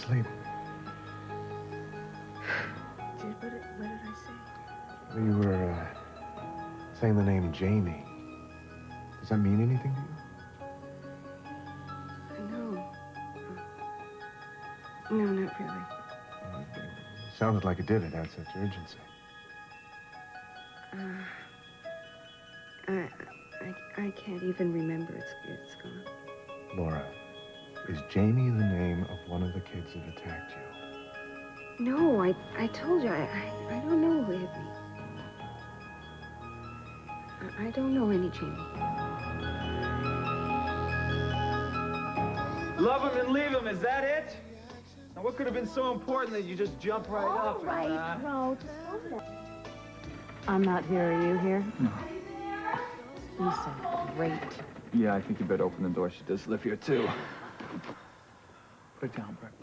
sleep. What did I say? Well, you were saying the name Jamie. Does that mean anything to you? No. No, not really. It sounded like it did. It had such urgency. I can't even remember. It's gone. Laura, is Jamie the name of one of the kids that attacked you? No, I told you, I don't know who hit me. I don't know any Jamie. Love him and leave him, is that it? Now, what could have been so important that you just jump right up? All right, no, just slow down. I'm not here. Are you here? No. Lisa, great. Yeah, I think you better open the door. She does live here, too. Put it down, Brett.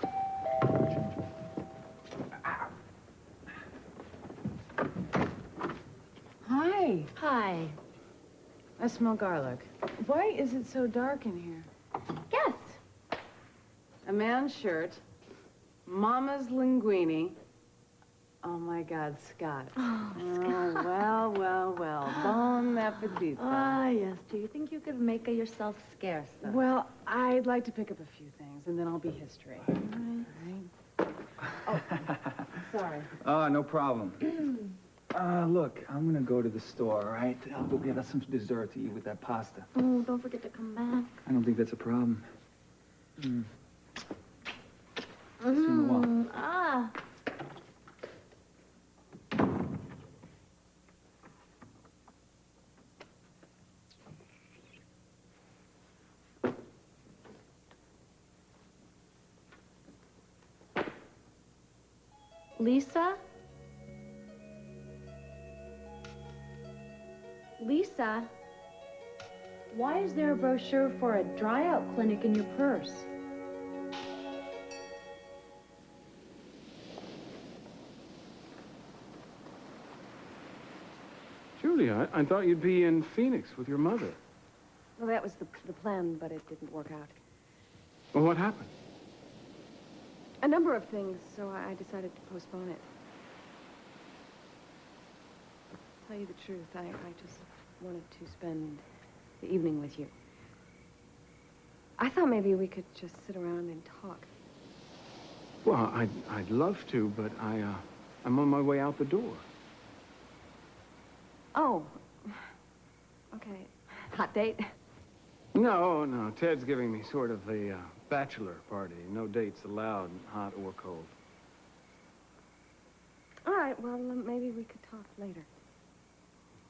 Hi. Hi. I smell garlic. Why is it so dark in here? Guess. A man's shirt, Mama's linguine. Oh, my God, Scott. Oh, Scott. Well. Bon appetito. Ah, yes. Do you think you could make yourself scarce, though? Well, I'd like to pick up a few things, and then I'll be history. All right. Oh, sorry. No problem. Look, I'm gonna go to the store, all right? I'll go get us some dessert to eat with that pasta. Oh, don't forget to come back. I don't think that's a problem. See you in a while. Ah. Lisa? Lisa? Why is there a brochure for a dry-out clinic in your purse? Julia, I thought you'd be in Phoenix with your mother. Well, that was the plan, but it didn't work out. Well, what happened? A number of things, so I decided to postpone it. To tell you the truth, I just wanted to spend the evening with you. I thought maybe we could just sit around and talk. Well, I'd love to, but I'm on my way out the door. Oh, okay. Hot date? No. Ted's giving me sort of a bachelor party. No dates allowed, hot or cold. All right, well, maybe we could talk later.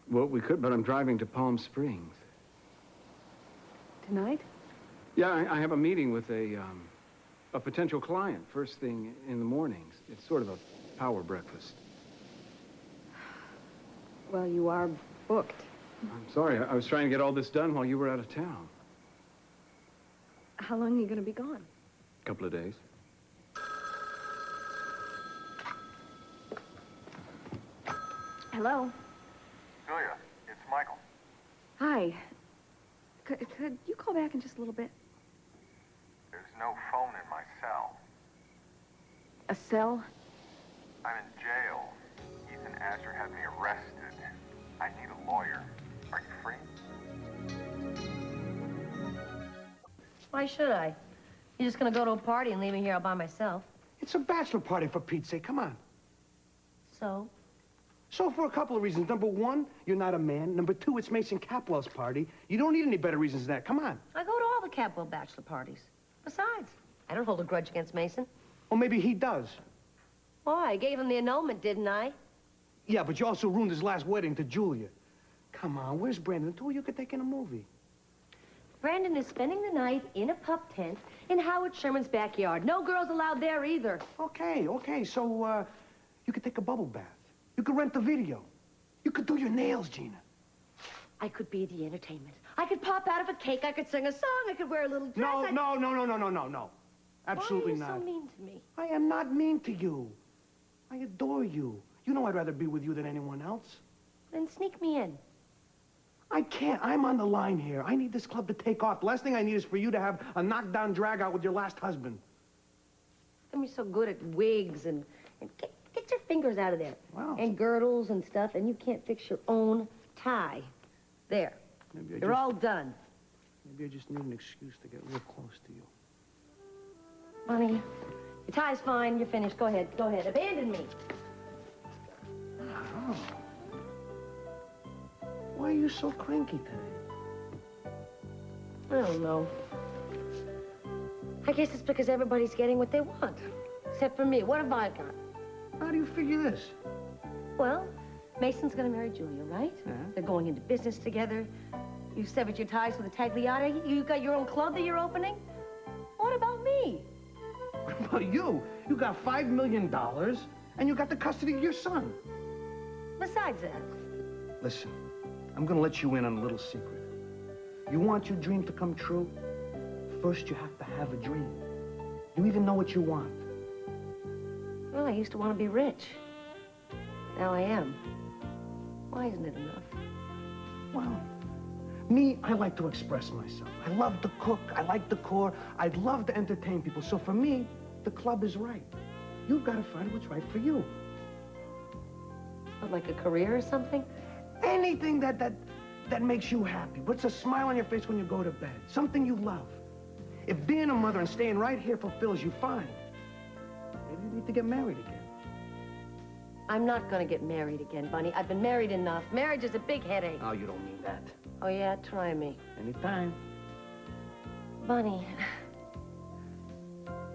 Well, we could, but I'm driving to Palm Springs. Tonight? Yeah, I have a meeting with a potential client first thing in the mornings. It's sort of a power breakfast. Well, you are booked. I'm sorry. I was trying to get all this done while you were out of town. How long are you going to be gone? A couple of days. Hello? Julia, it's Michael. Hi. Could you call back in just a little bit? There's no phone in my cell. A cell? I'm in jail. Ethan Asher had me arrested. I need a lawyer. Are you free? Why should I? You're just gonna go to a party and leave me here all by myself. It's a bachelor party, for Pete's sake. Come on. So? So for a couple of reasons. Number one, you're not a man. Number two, it's Mason Capwell's party. You don't need any better reasons than that. Come on. I go to all the Capwell bachelor parties. Besides, I don't hold a grudge against Mason. Or maybe he does. Why? I gave him the annulment, didn't I? Yeah, but you also ruined his last wedding to Julia. Come on, where's Brandon? The two of you could take in a movie. Brandon is spending the night in a pup tent in Howard Sherman's backyard. No girls allowed there either. Okay, so, you could take a bubble bath. You could rent the video. You could do your nails, Gina. I could be the entertainment. I could pop out of a cake. I could sing a song. I could wear a little dress. No. Absolutely not. Why are you so mean to me? I am not mean to you. I adore you. You know I'd rather be with you than anyone else. Then sneak me in. I can't. I'm on the line here. I need this club to take off. The last thing I need is for you to have a knockdown drag-out with your last husband. come you're so good at wigs and get your fingers out of there. Wow. And girdles and stuff, and you can't fix your own tie. There. You're all done. Maybe I just need an excuse to get real close to you. Honey, your tie's fine. You're finished. Go ahead. Go ahead. Abandon me. Oh. Why are you so cranky today? I don't know. I guess it's because everybody's getting what they want. Except for me. What have I got? How do you figure this? Well, Mason's gonna marry Julia, right? Yeah. They're going into business together. You've severed your ties with the Tagliata. You got your own club that you're opening. What about me? What about you? You got $5 million, and you got the custody of your son. Besides that. Listen, I'm gonna let you in on a little secret. You want your dream to come true? First, you have to have a dream. You even know what you want. Well, I used to want to be rich. Now I am. Why isn't it enough? Well, me, I like to express myself. I love to cook. I like decor. I'd love to entertain people. So for me, the club is right. You've got to find what's right for you. What, like a career or something? Anything that makes you happy. Puts a smile on your face when you go to bed. Something you love. If being a mother and staying right here fulfills you, fine. Maybe you need to get married again. I'm not gonna get married again, Bunny. I've been married enough. Marriage is a big headache. Oh, you don't mean that. Oh, yeah? Try me. Anytime. Bunny,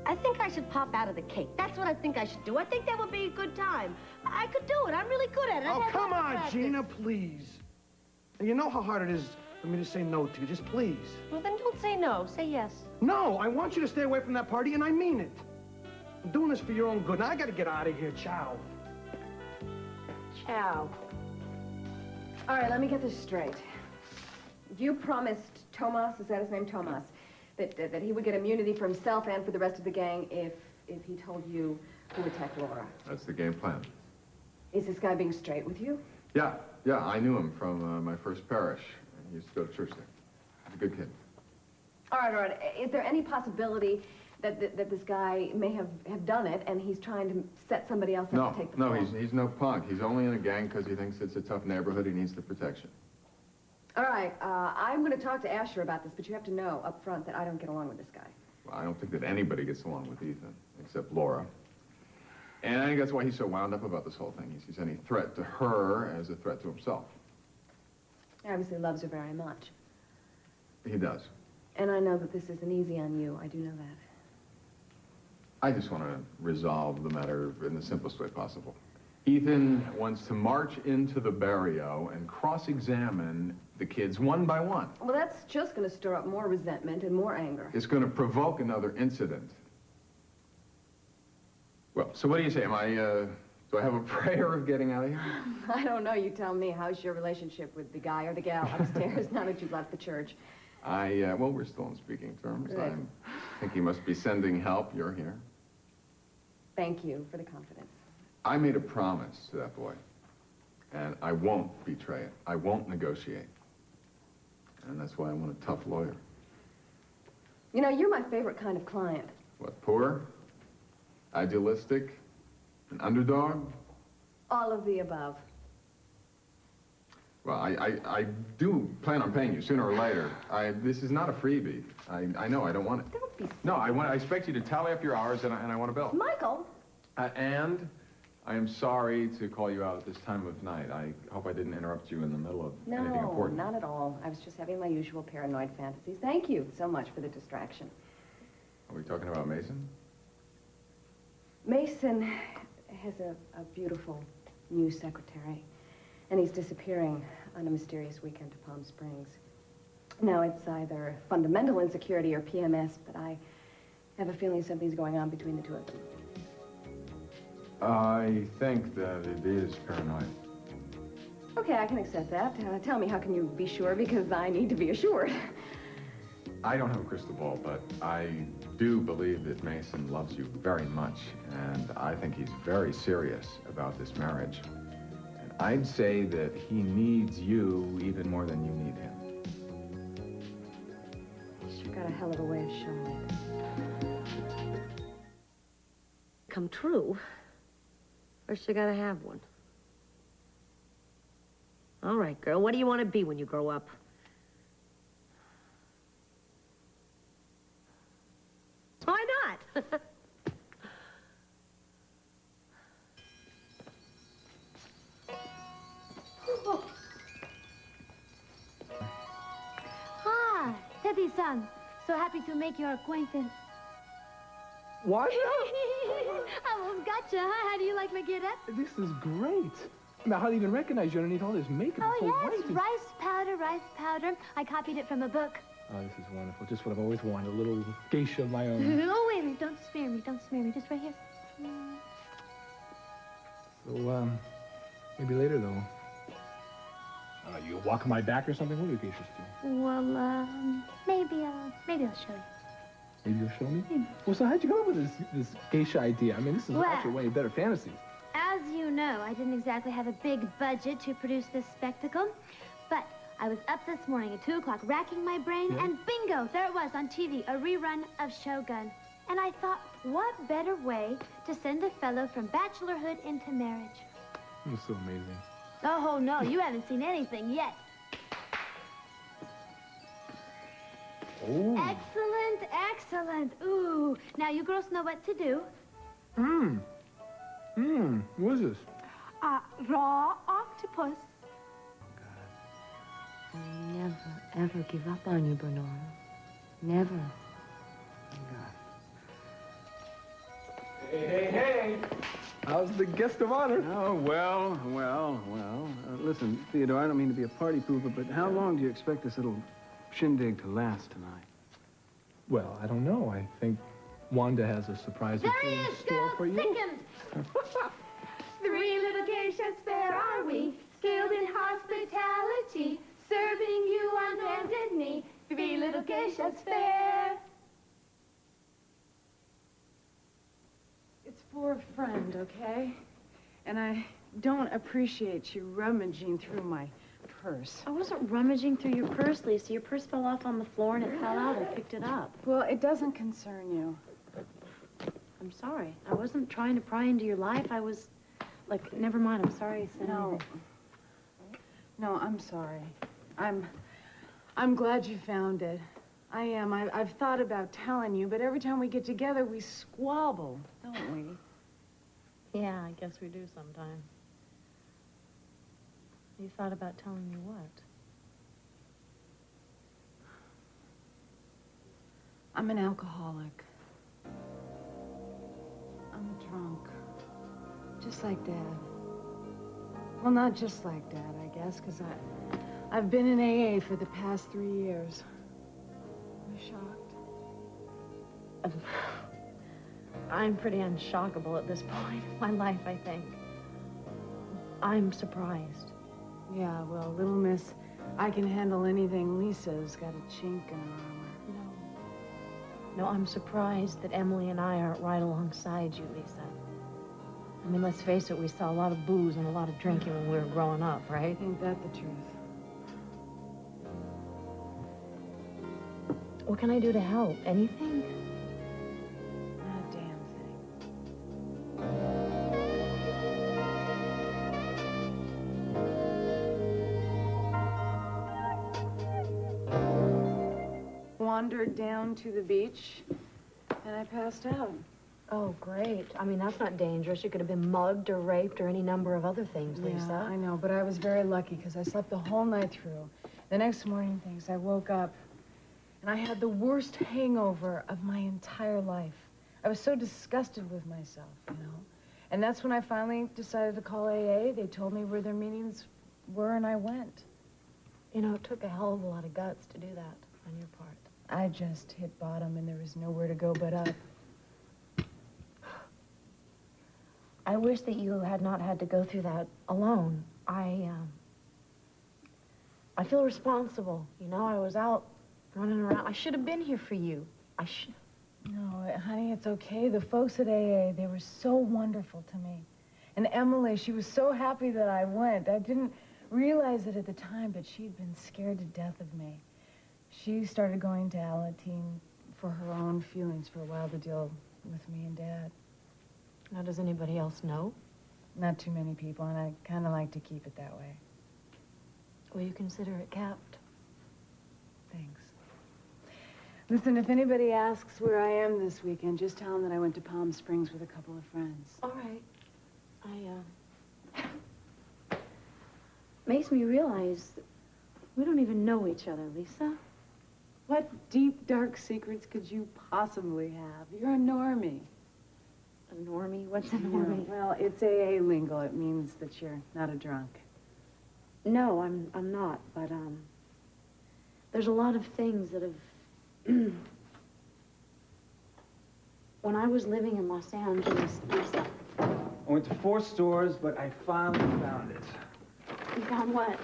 I think I should pop out of the cake. That's what I think I should do. I think that would be a good time. I could do it. I'm really good at it. Oh, I've had come lots of on, practice. Gina, please. And you know how hard it is for me to say no to you. Just please. Well, then don't say no. Say yes. No, I want you to stay away from that party, and I mean it. I'm doing this for your own good. Now I gotta get out of here. Ciao. Ciao. All right, let me get this straight. You promised Tomas, is that his name, Tomas, that he would get immunity for himself and for the rest of the gang if he told you who attacked Laura. That's the game plan. Is this guy being straight with you? Yeah, I knew him from my first parish. He used to go to church there. He's a good kid. All right. Is there any possibility that this guy may have done it and he's trying to set somebody else up to take the fall? No, he's no punk. He's only in a gang because he thinks it's a tough neighborhood. He needs the protection. All right, I'm going to talk to Asher about this, but you have to know up front that I don't get along with this guy. Well, I don't think that anybody gets along with Ethan, except Laura. And I think that's why he's so wound up about this whole thing. He sees any threat to her as a threat to himself. He obviously loves her very much. He does. And I know that this isn't easy on you. I do know that. I just want to resolve the matter in the simplest way possible. Ethan wants to march into the barrio and cross-examine the kids one by one. Well, that's just going to stir up more resentment and more anger. It's going to provoke another incident. Well, so what do you say? Do I have a prayer of getting out of here? I don't know. You tell me. How's your relationship with the guy or the gal upstairs now that you've left the church? Well, we're still on speaking terms. Good. I think he must be sending help. You're here. Thank you for the confidence. I made a promise to that boy, and I won't betray it. I won't negotiate. And that's why I want a tough lawyer. You know, you're my favorite kind of client. What, poor? Idealistic? An underdog? All of the above. Well, I do plan on paying you sooner or later. This is not a freebie. I know, I don't want it. Don't be... No, I expect you to tally up your hours, and I want a bill. Michael! And I am sorry to call you out at this time of night. I hope I didn't interrupt you in the middle of anything No, important. not at all. I was just having my usual paranoid fantasies. Thank you so much for the distraction. Are we talking about Mason? Mason has a beautiful new secretary, and he's disappearing on a mysterious weekend to Palm Springs. Now, it's either fundamental insecurity or PMS, but I have a feeling something's going on between the two of them. I think that it is paranoid. Okay, I can accept that. Tell me, how can you be sure? Because I need to be assured. I don't have a crystal ball, but I do believe that Mason loves you very much, and I think he's very serious about this marriage. And I'd say that he needs you even more than you need him. He's sure got a hell of a way of showing it. come true, first you gotta have one. All right, girl, what do you want to be when you grow up? Why not? Ah, Teddy-san. So happy to make your acquaintance. What? I almost gotcha, huh? How do you like my get-up? This is great. I mean, I hardly even recognize you underneath all this makeup. Oh, It's so yes, white. rice powder, rice powder. I copied it from a book. Oh, this is wonderful. Just what I've always wanted, a little geisha of my own. Oh, wait a minute. Don't smear me. Don't smear me. Just right here. So, maybe later, though. You walk on my back or something? What do geishas do? Well, maybe I'll show you. Maybe you'll show me? Well, so how'd you come up with this geisha idea? I mean, this is Well- actually way better fantasies. As you know, I didn't exactly have a big budget to produce this spectacle, but I was up this morning at 2 o'clock racking my brain, Yeah. and bingo, there it was on TV, a rerun of Shogun. And I thought, what better way to send a fellow from bachelorhood into marriage? It was so amazing. Oh, no, you haven't seen anything yet. Oh. Excellent, excellent. Ooh, now you girls know what to do. What is this? Raw octopus. Never, ever give up on you, Bernard. Never. Hey. How's the guest of honor? Oh, well. Listen, Theodore, I don't mean to be a party pooper, but how long do you expect this little shindig to last tonight? Well, I don't know. I think Wanda has a surprise There he in is, store girls, for you. thickened. 3 little geishas, fair are we, skilled in hospitality, serving you on bended knee. 3 little geishas, fair. It's for a friend, okay? And I don't appreciate you rummaging through my purse. I wasn't rummaging through your purse, Lisa. Your purse fell off on the floor and it fell out. I picked it up. Well, it doesn't concern you. I'm sorry. I wasn't trying to pry into your life. I was, like, never mind. I'm sorry I said anything. No, I'm sorry. I'm glad you found it. I am. I've thought about telling you, but every time we get together, we squabble, don't we? Yeah, I guess we do sometimes. You thought about telling me what? I'm an alcoholic. I'm a drunk. Just like Dad. Well, not just like Dad, I guess, because I've been in AA for the past 3 years. You're shocked? I'm pretty unshockable at this point in my life, I think. I'm surprised. Yeah, well, little miss, I can handle anything. Lisa's got a chink in her armor. No, I'm surprised that Emily and I aren't right alongside you, Lisa. I mean, let's face it, we saw a lot of booze and a lot of drinking when we were growing up, right? Ain't that the truth? What can I do to help? Anything? Not a damn thing. Wandered down to the beach, and I passed out. Oh, great. I mean, that's not dangerous. You could have been mugged or raped or any number of other things, Lisa. Yeah, I know, but I was very lucky because I slept the whole night through. The next morning, I woke up, and I had the worst hangover of my entire life. I was so disgusted with myself, you know? And that's when I finally decided to call AA. They told me where their meetings were, and I went. You know, it took a hell of a lot of guts to do that on your part. I just hit bottom, and there was nowhere to go but up. I wish that you had not had to go through that alone. I feel responsible. You know, I was out running around. I should have been here for you. No, honey, it's okay. The folks at AA, they were so wonderful to me. And Emily, she was so happy that I went. I didn't realize it at the time, but she'd been scared to death of me. She started going to Alateen for her own feelings for a while to deal with me and Dad. Now, does anybody else know? Not too many people, and I kind of like to keep it that way. Will you consider it capped? Thanks. Listen, if anybody asks where I am this weekend, just tell them that I went to Palm Springs with a couple of friends. All right. Makes me realize that we don't even know each other, Lisa. What deep, dark secrets could you possibly have? You're a normie. A normie? What's a normie? Well, it's AA lingo. It means that you're not a drunk. No, I'm not, but, there's a lot of things that have... When I was living in Los Angeles, Lisa... I went to 4 stores, but I finally found it. You found what?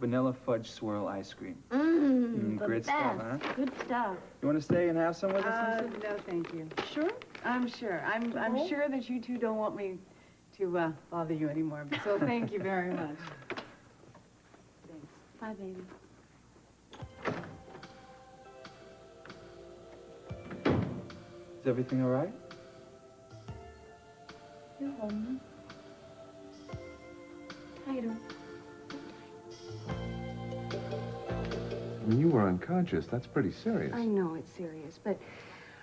Vanilla fudge swirl ice cream. The Great best. stuff, huh? Good stuff. You want to stay and have some with us, Lisa? No, thank you. Sure? I'm sure. I'm sure that you two don't want me to bother you anymore. So thank you very much. Thanks. Bye, baby. Is everything all right? You're home. How you doing? When you were unconscious, that's pretty serious. I know it's serious, but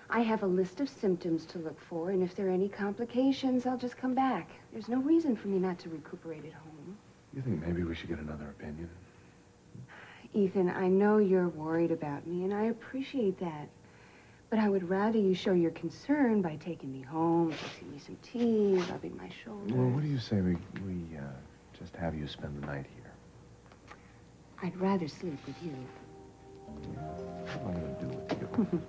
I have a list of symptoms to look for, and if there are any complications, I'll just come back. There's no reason for me not to recuperate at home. You think maybe we should get another opinion? Ethan, I know you're worried about me, and I appreciate that. But I would rather you show your concern by taking me home, fixing me some tea, rubbing my shoulder. Well, what do you say we just have you spend the night here? I'd rather sleep with you. What am I going to do with you?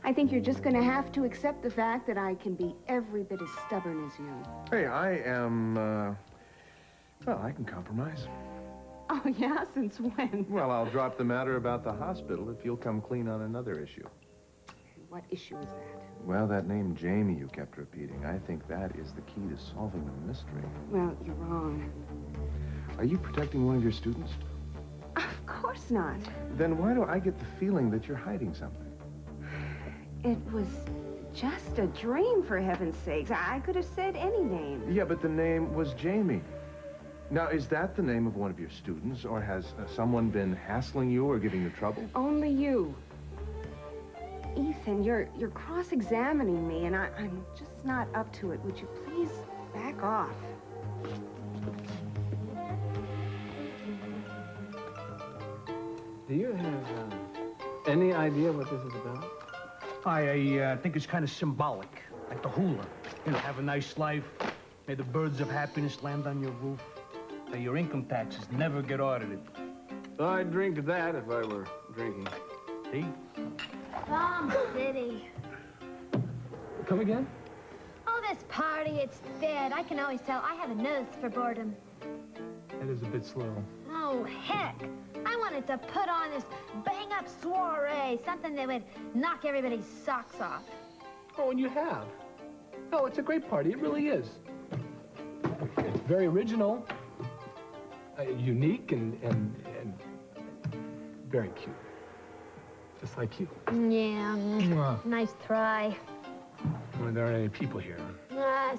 I think you're just going to have to accept the fact that I can be every bit as stubborn as you. Hey, I am, well, I can compromise. Oh, yeah? Since when? Well, I'll drop the matter about the hospital if you'll come clean on another issue. What issue is that? Well, that name Jamie you kept repeating, I think that is the key to solving the mystery. Well, you're wrong. Are you protecting one of your students? Of course not. Then why do I get the feeling that you're hiding something? It was just a dream, for heaven's sakes. I could have said any name. Yeah, but the name was Jamie. Now, is that the name of one of your students, or has someone been hassling you or giving you trouble? Only you. Ethan, you're cross-examining me, and I'm just not up to it. Would you please back off? Do you have any idea what this is about? I think it's kind of symbolic, like the hula. You know, have a nice life. May the birds of happiness land on your roof. May your income taxes never get audited. I'd drink that if I were drinking. See? Palm City. Come again? Oh, this party, it's dead. I can always tell. I have a nose for boredom. That is a bit slow. Oh, heck. I wanted to put on this bang-up soiree, something that would knock everybody's socks off. Oh, and you have. Oh, it's a great party. It really is. It's very original, unique, and very cute. Just like you. Yeah, nice try. Well, there aren't any people here.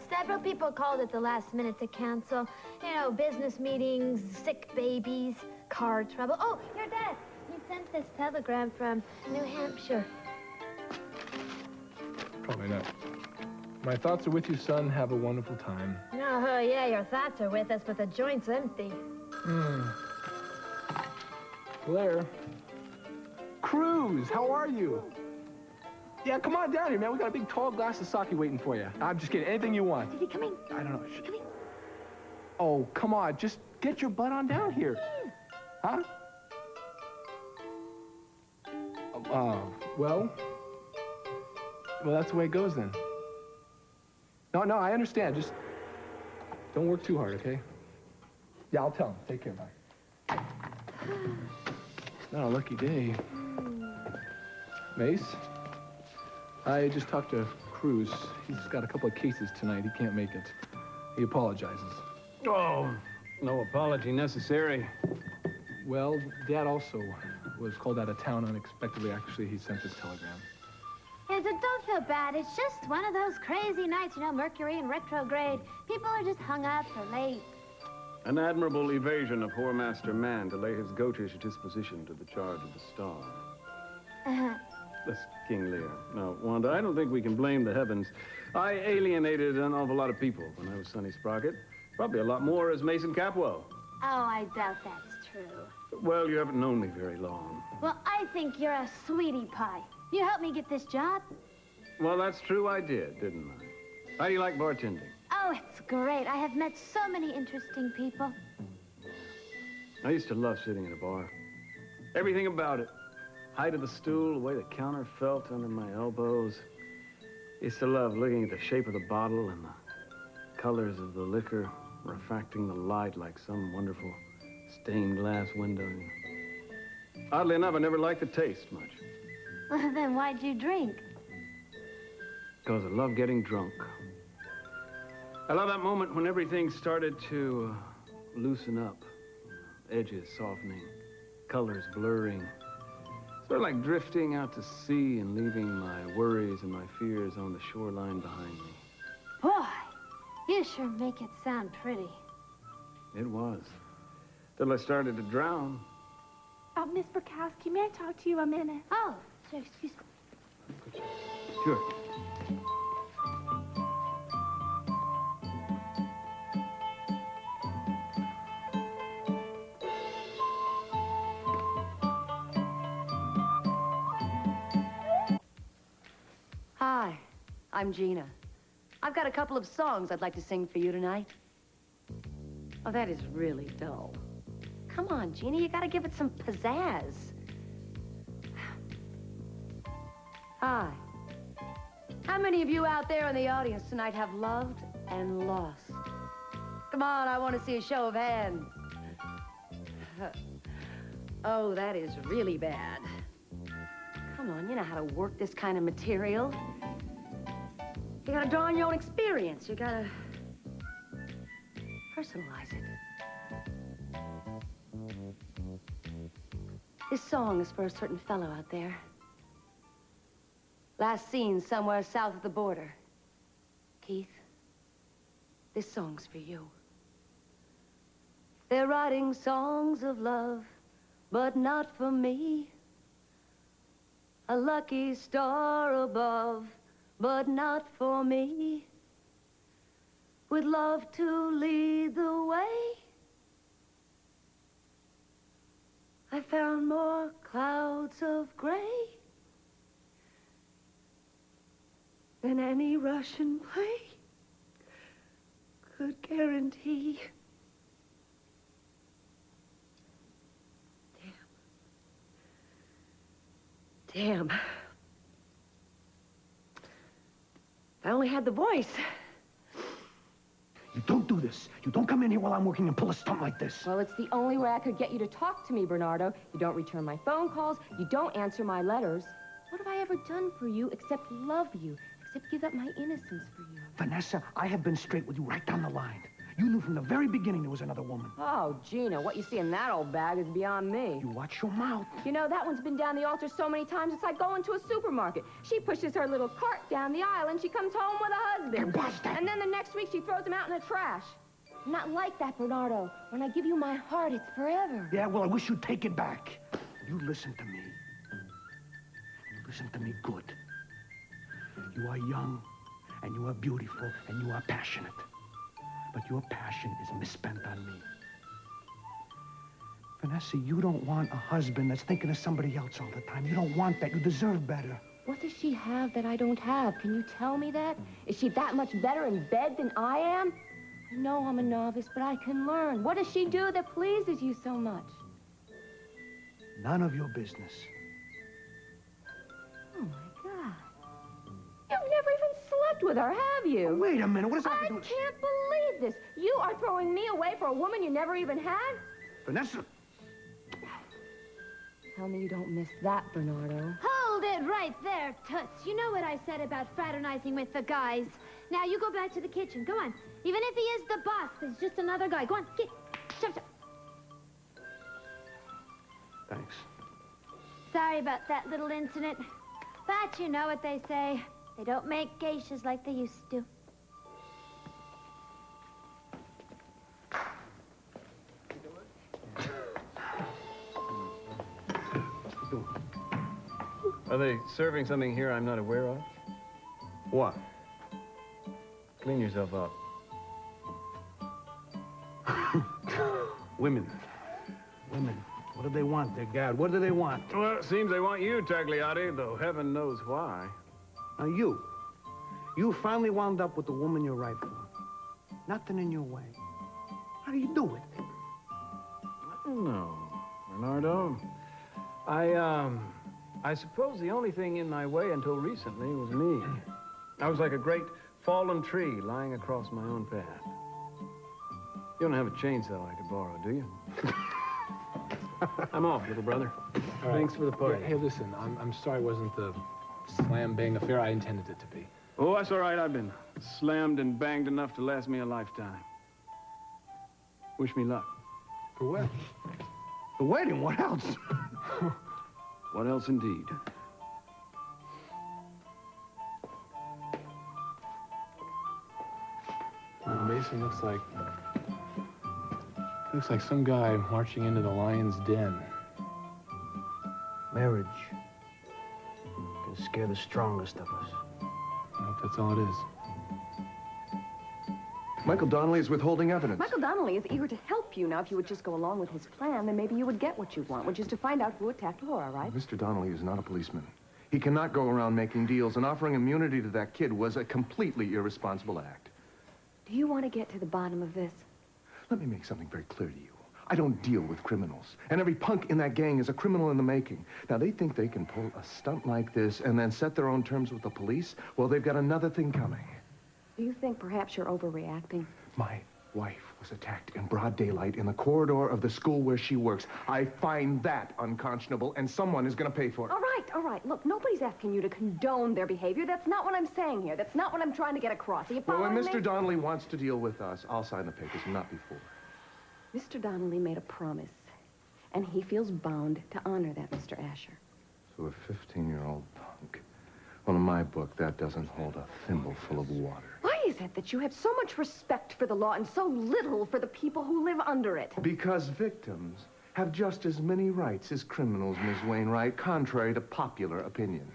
Several people called at the last minute to cancel. You know, business meetings, sick babies, car trouble. Oh, your dad. He sent this telegram from New Hampshire. Probably not. My thoughts are with you, son. Have a wonderful time. Oh, yeah, your thoughts are with us, but the joint's empty. Blair. Cruz, how are you? Yeah, come on down here, man. We got a big tall glass of sake waiting for you. I'm just kidding. Anything you want. Is he coming? I don't know. Coming? Oh, come on. Just get your butt on down here. Huh? Well, that's the way it goes then. No, I understand. Just don't work too hard, okay? Yeah, I'll tell him. Take care, bye. It's not a lucky day. Mace, I just talked to Cruz. He's got a couple of cases tonight. He can't make it. He apologizes. Oh, no apology necessary. Well, Dad also was called out of town unexpectedly. Actually, he sent this telegram. Lisa, don't feel bad. It's just one of those crazy nights, you know, Mercury in retrograde. People are just hung up or late. An admirable evasion of whoremaster man to lay his goatish disposition to the charge of the star. That's King Lear. No, Wanda, I don't think we can blame the heavens. I alienated an awful lot of people when I was Sonny Sprocket. Probably a lot more as Mason Capwell. Oh, I doubt that's true. Well, you haven't known me very long. Well, I think you're a sweetie pie. You helped me get this job. Well, that's true, I did, didn't I? How do you like bartending? Oh, it's great. I have met so many interesting people. I used to love sitting in a bar. Everything about it. Height of the stool, the way the counter felt under my elbows. Used to love looking at the shape of the bottle and the colors of the liquor refracting the light like some wonderful stained glass window. Oddly enough, I never liked the taste much. Well, then why'd you drink? Because I love getting drunk. I love that moment when everything started to loosen up. Edges softening, colors blurring. Sort of like drifting out to sea and leaving my worries and my fears on the shoreline behind me. Boy, you sure make it sound pretty. It was. Till I started to drown. Miss Burkowski, may I talk to you a minute? Oh, sure, excuse me. Sure. Hi, I'm Gina. I've got a couple of songs I'd like to sing for you tonight. Oh, that is really dull. Come on, Gina, you gotta give it some pizzazz. Hi. How many of you out there in the audience tonight have loved and lost? Come on, I want to see a show of hands. Oh, that is really bad. Come on, you know how to work this kind of material. You gotta draw on your own experience. You gotta personalize it. This song is for a certain fellow out there. Last seen somewhere south of the border. Keith, this song's for you. They're writing songs of love, but not for me. A lucky star above, but not for me. With love to lead the way, I found more clouds of gray than any Russian play could guarantee. Damn. If I only had the voice. You don't do this. You don't come in here while I'm working and pull a stunt like this. Well, it's the only way I could get you to talk to me, Bernardo. You don't return my phone calls. You don't answer my letters. What have I ever done for you except love you, except give up my innocence for you? Vanessa, I have been straight with you right down the line. You knew from the very beginning there was another woman. Oh, Gina, what you see in that old bag is beyond me. You watch your mouth. You know, that one's been down the altar so many times, it's like going to a supermarket. She pushes her little cart down the aisle and she comes home with a husband. Basta. And then the next week she throws him out in the trash. I'm not like that, Bernardo. When I give you my heart, it's forever. Yeah, well, I wish you'd take it back. You listen to me. Listen to me good. You are young, and you are beautiful, and you are passionate. But your passion is misspent on me. Vanessa, you don't want a husband that's thinking of somebody else all the time. You don't want that. You deserve better. What does she have that I don't have? Can you tell me that? Is she that much better in bed than I am? I know I'm a novice, but I can learn. What does she do that pleases you so much? None of your business. Oh, my God. You've never even slept with her, have you? Oh, wait a minute. What does that have to do I with... can't believe this. You are throwing me away for a woman you never even had? Vanessa. Tell me you don't miss that, Bernardo. Hold it right there, Toots. You know what I said about fraternizing with the guys. Now, you go back to the kitchen. Go on. Even if he is the boss, there's just another guy. Go on, get. Shove. Thanks. Sorry about that little incident. But you know what they say. They don't make geishas like they used to. Are they serving something here I'm not aware of? What? Clean yourself up. Women. Women. What do they want, dear God? What do they want? Well, it seems they want you, Tagliati, though heaven knows why. Now, you finally wound up with the woman you're right for. Nothing in your way. How do you do it? I don't know, Bernardo. I suppose the only thing in my way until recently was me. I was like a great fallen tree lying across my own path. You don't have a chainsaw I could borrow, do you? I'm off, little brother. All right. Thanks for the party. Hey, listen, I'm sorry it wasn't the slam-bang affair I intended it to be. Oh, that's all right. I've been slammed and banged enough to last me a lifetime. Wish me luck. For what? The wedding, what else? What else indeed? Mason looks like some guy marching into the lion's den. Marriage can scare the strongest of us. I hope that's all it is. Michael Donnelly is withholding evidence. Michael Donnelly is eager to help you. Now, if you would just go along with his plan, then maybe you would get what you want, which is to find out who attacked Laura, right? Mr. Donnelly is not a policeman. He cannot go around making deals, and offering immunity to that kid was a completely irresponsible act. Do you want to get to the bottom of this? Let me make something very clear to you. I don't deal with criminals, and every punk in that gang is a criminal in the making. Now, they think they can pull a stunt like this and then set their own terms with the police? Well, they've got another thing coming. Do you think perhaps you're overreacting? My wife was attacked in broad daylight in the corridor of the school where she works. I find that unconscionable, and someone is going to pay for it. All right. Look, nobody's asking you to condone their behavior. That's not what I'm saying here. That's not what I'm trying to get across. Are you Well, following when me? Mr. Donnelly wants to deal with us, I'll sign the papers, not before. Mr. Donnelly made a promise, and he feels bound to honor that, Mr. Asher. So a 15-year-old punk. Well, in my book, that doesn't hold a thimbleful of water. Why is it that you have so much respect for the law and so little for the people who live under it? Because victims have just as many rights as criminals, Miss Wainwright, contrary to popular opinion.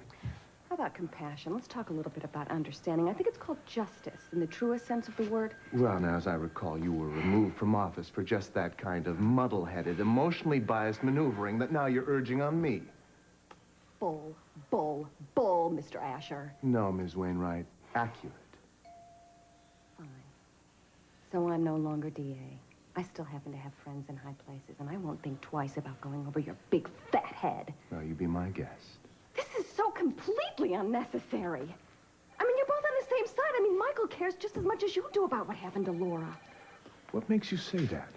How about compassion? Let's talk a little bit about understanding. I think it's called justice in the truest sense of the word. Well, now, as I recall, you were removed from office for just that kind of muddle-headed, emotionally biased maneuvering that now you're urging on me. Bull, Mr. Asher. No, Ms. Wainwright. Accurate. Fine. So I'm no longer DA. I still happen to have friends in high places, and I won't think twice about going over your big fat head. Well, you be my guest. This is so completely unnecessary. I mean, you're both on the same side. I mean, Michael cares just as much as you do about what happened to Laura. What makes you say that?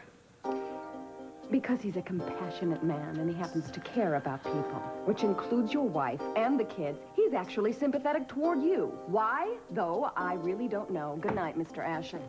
Because he's a compassionate man, and he happens to care about people, which includes your wife and the kids. He's actually sympathetic toward you. Why, though, I really don't know. Good night, Mr. Asher.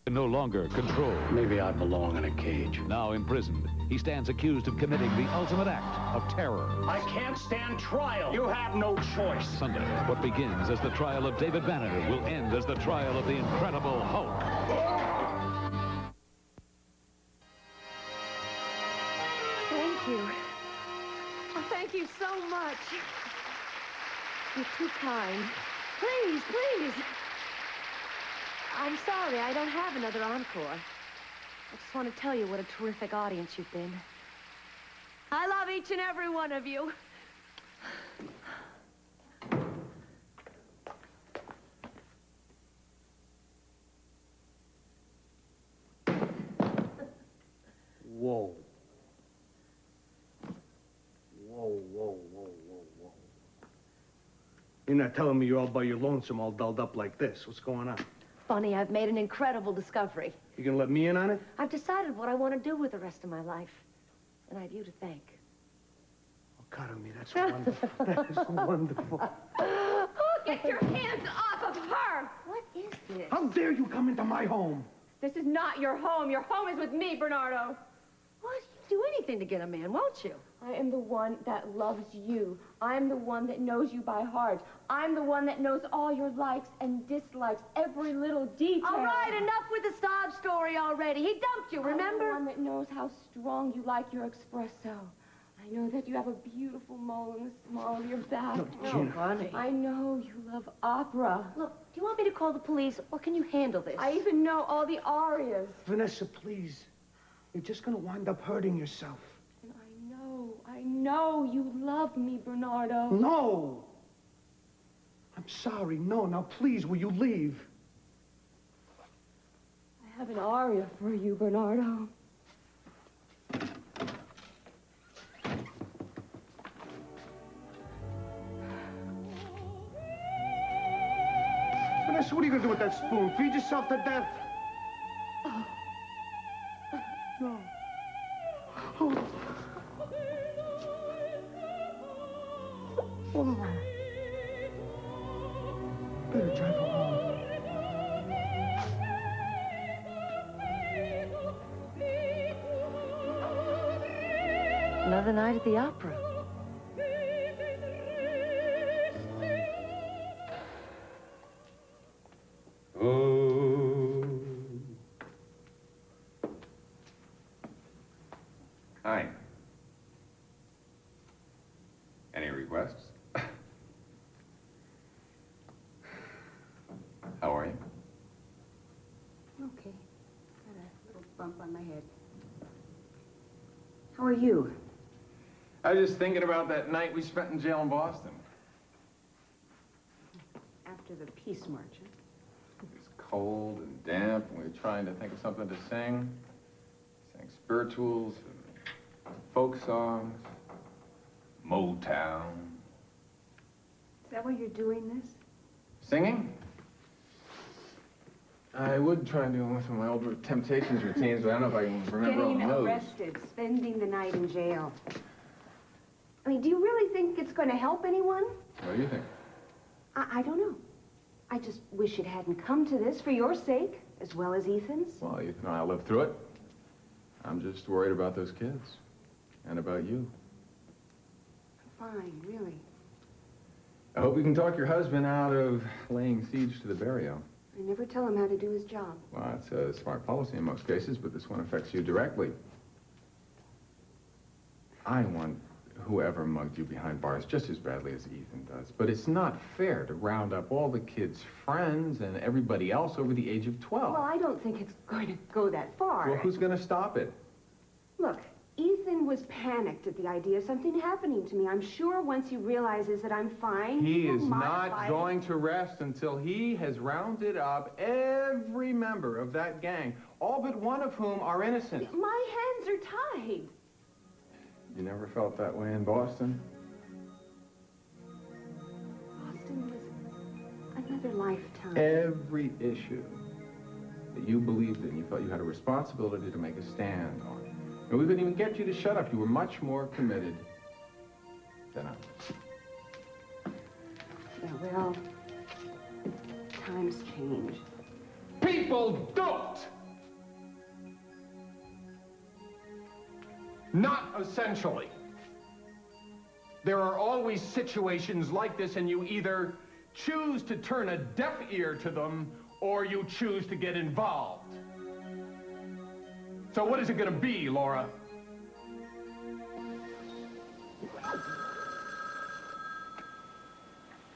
No longer control. Maybe I belong in a cage. Now imprisoned, he stands accused of committing the ultimate act of terror. I can't stand trial. You have no choice. Sunday, what begins as the trial of David Banner will end as the trial of the Incredible Hulk. Thank you. Oh, thank you so much. You're too kind. Please, please. I'm sorry, I don't have another encore. I just want to tell you what a terrific audience you've been. I love each and every one of you. Whoa. Whoa. You're not telling me you're all by your lonesome, all dolled up like this. What's going on? Funny, I've made an incredible discovery. You gonna let me in on it? I've decided what I want to do with the rest of my life. And I've you to thank. Oh, God, I mean, that's wonderful. That is wonderful. Get your hands off of her! What is this? How dare you come into my home? This is not your home. Your home is with me, Bernardo. What? You'd do anything to get a man, won't you? I am the one that loves you. I'm the one that knows you by heart. I'm the one that knows all your likes and dislikes, every little detail. All right, enough with the sob story already. He dumped you, remember? I'm the one that knows how strong you like your espresso. I know that you have a beautiful mole in the small of your back. No, Gina. Funny. I know you love opera. Look, do you want me to call the police, or can you handle this? I even know all the arias. Vanessa, please. You're just gonna wind up hurting yourself. And I know you love me, Bernardo. No! I'm sorry. No, now please, will you leave? I have an aria for you, Bernardo. Vanessa, what are you gonna do with that spoon? Feed yourself to death? No. Oh. Oh. Better drive her home. Another night at the opera. Hi. Any requests? How are you? Okay. Got a little bump on my head. How are you? I was just thinking about that night we spent in jail in Boston. After the peace march, huh? It was cold and damp, and we were trying to think of something to sing. Sang spirituals, and folk songs, Motown. Is that why you're doing this? Singing? I would try and do one of my old Temptations routines, but I don't know if I can remember all the Getting moves. arrested, spending the night in jail. I mean, do you really think it's going to help anyone? What do you think? I don't know. I just wish it hadn't come to this for your sake, as well as Ethan's. Well, Ethan and I'll live through it. I'm just worried about those kids. And about you. Fine, really. I hope you can talk your husband out of laying siege to the barrio. I never tell him how to do his job. Well, it's a smart policy in most cases, but this one affects you directly. I want whoever mugged you behind bars just as badly as Ethan does. But it's not fair to round up all the kids' friends and everybody else over the age of 12. Well, I don't think it's going to go that far. Well, who's going to stop it? Look, Ethan was panicked at the idea of something happening to me. I'm sure once he realizes that I'm fine, He will is modify not it. going to rest until he has rounded up every member of that gang, all but one of whom are innocent. My hands are tied. You never felt that way in Boston? Boston was another lifetime. Every issue that you believed in, you felt you had a responsibility to make a stand on. And we couldn't even get you to shut up. You were much more committed than I was. Yeah, well, times change. People don't! Not essentially. There are always situations like this, and you either choose to turn a deaf ear to them, or you choose to get involved. So what is it going to be, Laura?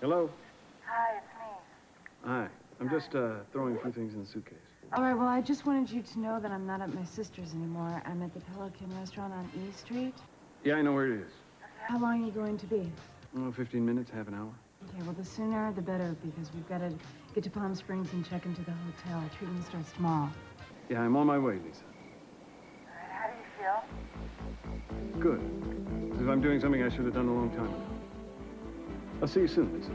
Hello? Hi, it's me. Hi. I'm just throwing a few things in the suitcase. All right, well, I just wanted you to know that I'm not at my sister's anymore. I'm at the Pelican restaurant on E Street. Yeah, I know where it is. How long are you going to be? Oh, 15 minutes, half an hour. Okay, well, the sooner the better, because we've got to get to Palm Springs and check into the hotel. Treatment starts tomorrow. Yeah, I'm on my way, Lisa. How do you feel? Good. As if I'm doing something I should have done a long time ago. I'll see you soon, Lisa.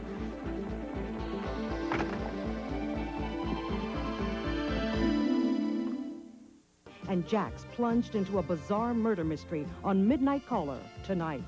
And Jax plunged into a bizarre murder mystery on Midnight Caller tonight.